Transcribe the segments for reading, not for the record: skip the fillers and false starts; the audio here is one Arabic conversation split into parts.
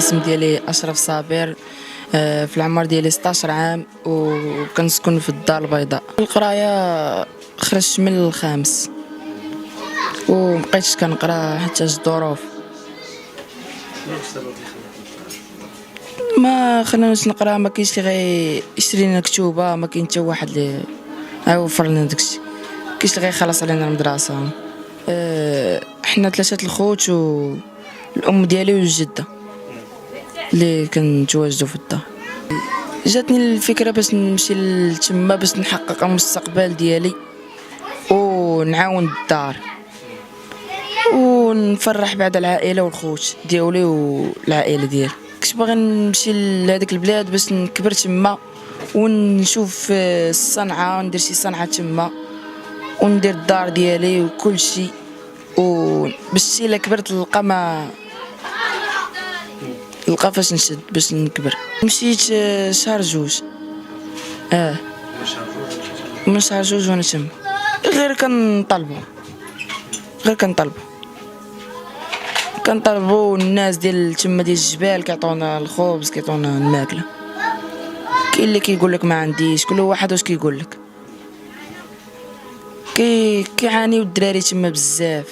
الاسم ديالي أشرف صابر. في العمر ديالي 16 عام وكنسكن في الدار البيضاء. القرايه خرجت من الخامس ومبقيتش كنقرا حتى الظروف ما خلانيش نقرا. ما كاينش اللي غيشري لنا كتوبه، ما كاين حتى واحد اللي غيوفر لنا داكشي، كاينش اللي غيخلص علينا المدرسه. حنا ثلاثه الخوت والام ديالي والجده اللي كنتواجدوا في الدار. جاتني الفكره باش نمشي لتما باش نحقق المستقبل ديالي ونعاون الدار ونفرح بعد العائله والخوت ديالي والعائله ديالي. كنت باغي نمشي لهاديك البلاد باش نكبر تما ونشوف الصنعه، ندير شي صنعه تما وندير الدار ديالي وكل شيء، وباش الا كبرت نلقى فاش نشد باش نكبر. مشيت شهر جوج. من شهر جوج وانا تما غير كنطلبوا الناس ديال تما ديال الجبال كيعطونا الخبز كيعطونا الماكله. كاين اللي كيقول لك ما عنديش، كل واحد واش كيقول لك. كيعانيو الدراري تما بزاف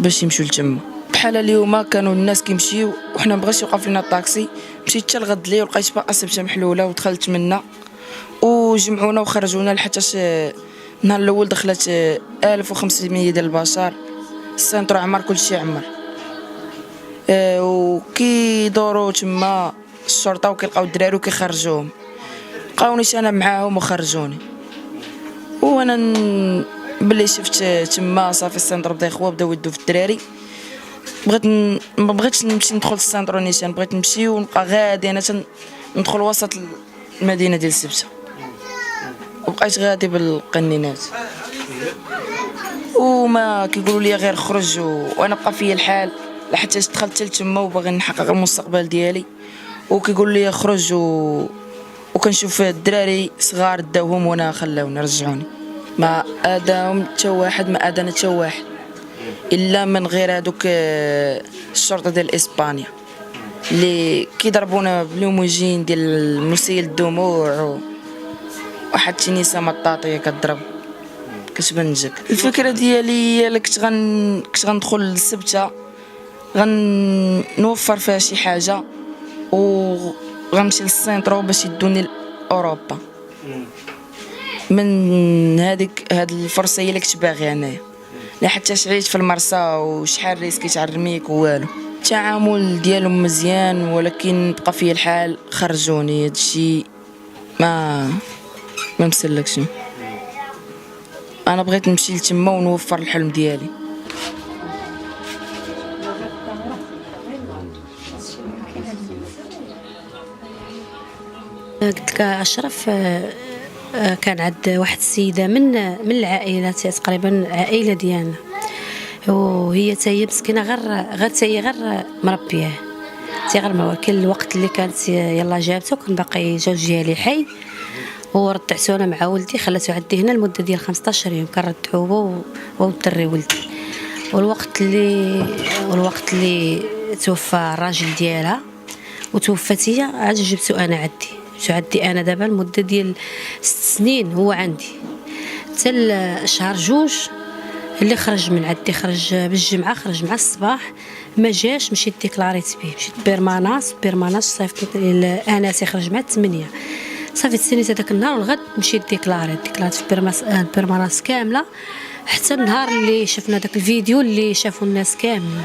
باش يمشيو لتما. بحال اليوم كانوا الناس كيمشيو وحنا مبغاش يوقف لنا الطاكسي، مشيت حتى الغد لي ولقيت باقه سبته محلوله ودخلت منا وجمعونا وخرجونا لحتاش النهار الاول دخلت 1500 ديال البشر. السنتر عمر كلشي عمر. وكيدوروا تما الشرطه وكيلقاو الدراري وكيخرجوهم. لقاونيش انا معاهم وخرجوني، وانا بلي شفت تما صافي السنتر بدا يخوا بداو يدوا في الدراري. ما بغيتش نمشي ندخل للسنتر نيشان، بغيت نمشي ونبقى غادي انا ندخل وسط المدينه ديال سبته، وبقيت غادي بالقنينات وما كيقولوا لي غير خرج وانا بقى فيا الحال لحتى دخلت لتما وباغي نحقق المستقبل ديالي. وكيقول لي خرج وكنشوف الدراري صغار داوهم وانا خلاوني رجعوني. ما اداهم حتى واحد، ما ادانا حتى واحد الا من غير هذوك الشرطه ديال اسبانيا اللي كيضربونا بلوموجين ديال مسيل الدموع وواحد التنيسه مطاطيه كضرب كتبان جك. الفكره ديالي الا كنت غندخل للسبته غنوفر فيها شي حاجه وغنمشي للسنترو باش يدوني لاوروبا. من هاد الفرصه هي اللي كنت باغي انايا، لا حتى عيت في المرسى وشحال ريسكي تاع الرميك والو. التعامل ديالهم مزيان ولكن بقى فيه الحال خرجوني. هادشي ما مسلكش. انا بغيت نمشي لتما ونوفر الحلم ديالي. قلت لك أشرف، كان عند واحد السيده من العائله تقريبا عائله ديالنا، وهي تاهي مسكينه غير مربياه غير ما كل الوقت اللي كانت يلا جابته كان باقي جوج ديالي حي، وردعته انا مع ولدي خلاتو عندي هنا المده ديال 15 يوم كنردعوه والدري ولدي. والوقت اللي توفى الراجل ديالها وتوفات هي عاد جبتو انا عندي انا دابا المده ديال 6 سنين هو عندي حتى شهر جوج اللي خرج من عندي. خرج بالجمعه، خرج مع الصباح ما جاش. مشيت ديكلاريت به، مشيت بيرماناس صيفط انا خرج مع 8 صافي تسنيت هذاك النهار والغد مشيت ديكلاريت في بيرماناس كامله حتى النهار اللي شفنا داك الفيديو اللي شافوا الناس كامل.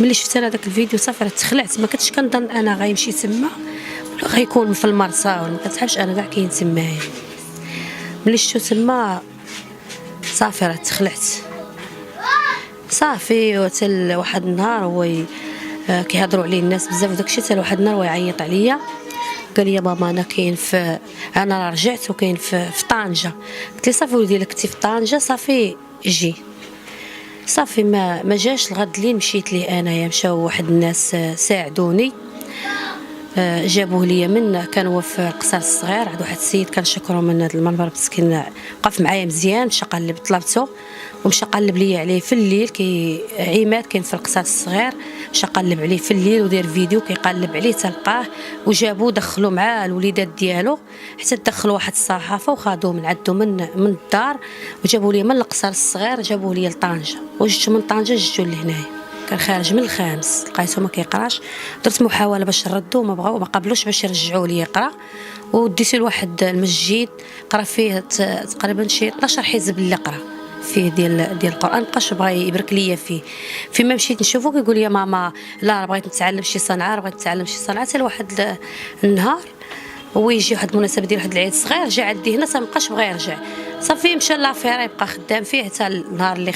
ملي شفت انا داك الفيديو صافي تخلعت، ما كنتش كنظن انا غيمشي تما ولا غيكون في المرسى ولا ما كنتحبش انا كاع كاين تمايا. ملي شفتو تما صافي راه تخلعت صافي. وحتى واحد النهار هو كيهضروا عليه الناس بزاف وداكشي، حتى واحد النهار هو يعيط عليا قال لي ماما انا كاين انا رجعت وكاين في طنجه. قلت لي صافي ولدي كنتي في طنجه صافي جي. صافي ما جاش الغد اللي مشيت ليه انايا، مشاو واحد الناس ساعدوني جابوه ليا من كان هو في القصر الصغير عند واحد السيد كنشكرو من هذا المنبر مسكين، وقف معايا مزيان، مشى قلب طلبته ومشى قلب ليا عليه في الليل. عماد كاين في القصر الصغير، مشى قلب عليه في الليل ودير فيديو كيقلب عليه تلقاه، وجابوه دخلوا مع الوليدات ديالو حتى دخلوا واحد الصحافه وخادوه من عندو من الدار وجابوه ليا من القصر الصغير، جابوه ليا لطنجه، وجدت من طنجه جبتو لهنايا. كان خارج من الخامس لقيتو ما كيقراش، درت محاوله باش نردو ما بغاو ما قبلوش باش يرجعوه لي يقرا، وديتو لواحد المسجد قرا فيه تقريبا شي 12 حزب اللي قرا فيه ديال القران، مابقاش بغا يبرك ليا فيه. فيما مشيت نشوفو كيقول لي ماما لا بغيت نتعلم شي صنعه، بغيت نتعلم شي صنعه. حتى لواحد النهار ويجي واحد المناسبه ديال واحد العيد صغير جا عندي هنا، مابقاش بغا يرجع صافي، مشى لافيرا يبقى خدام فيه حتى النهار اللي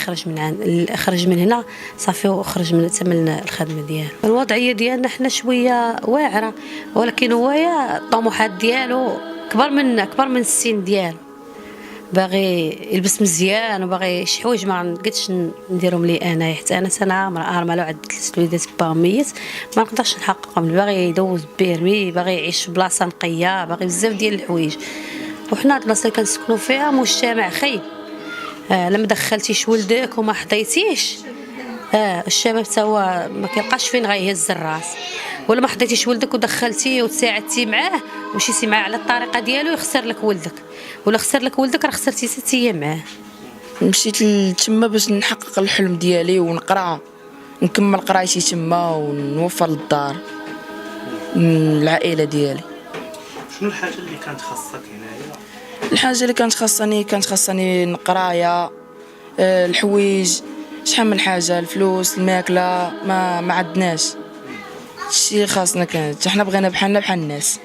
خرج من هنا صافي، وخرج من الخدمه ديالو. الوضعيه ديالنا حنا شويه واعره، ولكن هو الطموحات ديالو كبر من السن ديالو، باغي يلبس مزيان وباغي شي حوايج ما نقدش نديرهم لي انا، حتى انا سنه مراه ارمله وعندي 3 وليدات با ميت ما نقدرش نحققهم. باغي يدوز بيرمي، باغي يعيش في بلاصه نقيه، باغي بزاف ديال الحوايج. وحنا البلاصه اللي كنسكنوا فيها مجتمع خايب، لما دخلتيش ولدك وما حضيتيش الشباب حتى هو ما كيبقاش فين غيهز الراس، ولا ما حضيتيش ولدك ودخلتيه وتساعدتي معاه ومشيتي معاه على الطريقه ديالو يخسر لك ولدك، ولا خسر لك ولدك راه خسرتي 6 ايام معاه. مشيت لتما باش نحقق الحلم ديالي ونقرا، نكمل قرايتي تما ونوفر للدار العائله ديالي. شنو الحاجه اللي كانت خاصك هنايا؟ الحاجه اللي كانت خاصني نقرايا، الحوايج، شحال من حاجه، الفلوس، الماكله ما عندناش. الشيء خاصنا كانت حنا بغينا بحالنا بحال الناس.